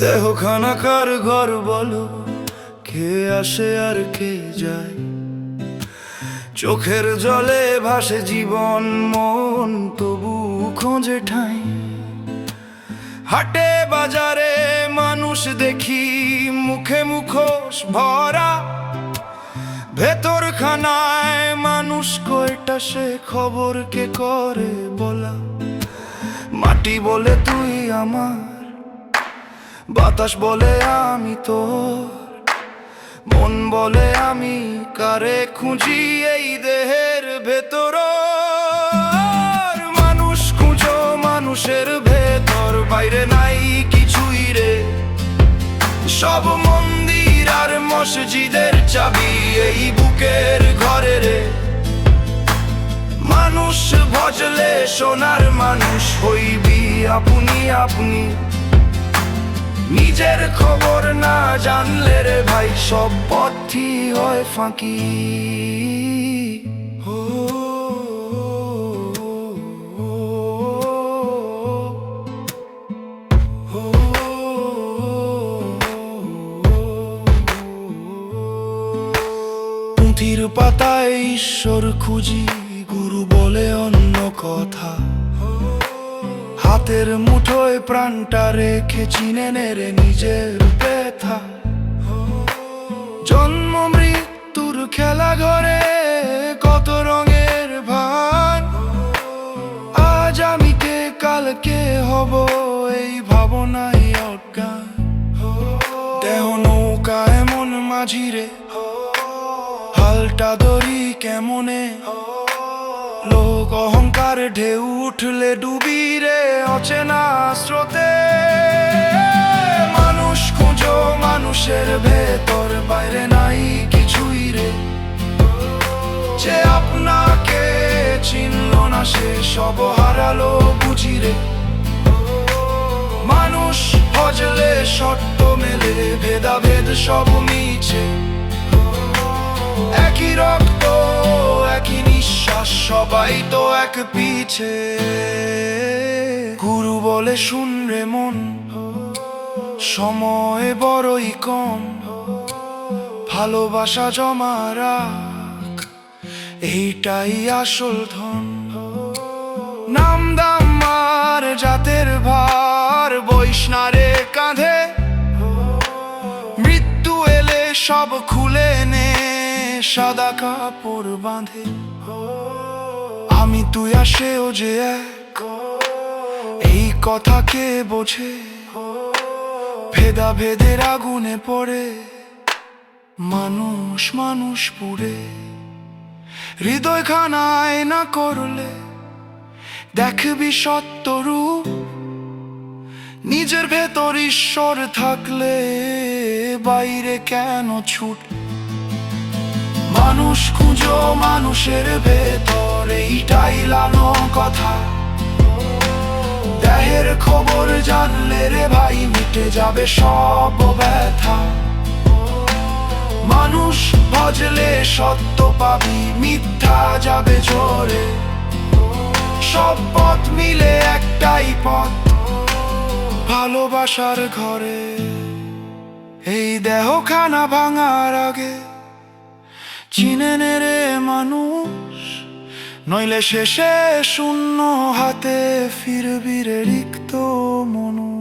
দেহখানা কার ঘর বলো, কে আসে আর কে যায়? চোখের জলে ভাসে জীবন মন, তবু খোঁজে ঠাঁই। হাটে বাজারে মানুষ দেখি, মুখে মুখোশ ভরা। ভেতর খানায় মানুষ কয়টা, সে খবর কে করে বলা? মাটি বলে তুই আমার, বাতাস বলে আমি তোর, মন বলে আমি কারে খুঁজি এই দেহের ভেতর। মানুষ খুঁজো মানুষের ভেতর, বাইরে নাই কিছুই রে। সব মন্দির আর মসজিদের চাবি এই বুকের ঘরে রে। মানুষ ভজলে সোনার মানুষ হইবি আপনি আপনি। নিজের খবর না জানলে রে ভাই, সব পথই হয় ফাঁকি। পুঁথির পাতায় ঈশ্বর খুঁজি, গুরু বলে অন্য কথা। হাতের মুঠোয় প্রাণটা রেখে চিনে নেরে নিজের ব্যথা। জন্ম মৃত্যুর খেলা ঘরে কত রঙের ভান। আজ আমি কে কালকে হব এই ভাবনাই অজ্ঞান। দেহ নৌকা এমন মাঝিরে, হালটা দড়ি কেমনে। লোক অহংকার ঢেউ উঠলে ডুবি রে অচেনা স্রোতে। মানুষ খুঁজো মানুষের ভেতর, বাইরে নাই কিছুই রে। যে আপনাকে চিনল না সে সব হারালো বুঝি রে। মানুষ ভজলে শর্ত মেলে, ভেদাভেদ সব মিছে। একই রক্ত একই নিঃশ্বাস, সবাই তো এক পিছে। গুরু বলে শুন রে মন, সময় বড়ই কম। ভালোবাসা জমা রাখ, এইটাই আসল ধন। নাম দাম আর জাতের ভার বৈষ্ণারে কাঁধে। মৃত্যু এলে সব খুলে নে, সাদা কাপড় বাঁধে। আমি তুই আসেও যে এক, এই কথা কে বোঝে? ভেদাভেদের আগুনে পড়ে মানুষ মানুষ পুড়ে। হৃদয়খানায় না করলে দেখবি সত্য রূপ। নিজের ভেতর ঈশ্বর থাকলে বাইরে কেন ছুট? মানুষ খুঁজো মানুষের ভেতর, এইটাই লানো কথা। দেহের খবর জানলে রে ভাই, মিটে যাবে সব ব্যথা। মানুষ ভজলে সত্য পাবি, মিথ্যা যাবে ঝরে। সব পথ মিলে একটাই পথ, ভালোবাসার ঘরে। এই দেহখানা ভাঙার আগে চিনে নে রে মানুষ, নইলে শেষে শূন্য হাতে ফিরবি রে রিক্ত মনু।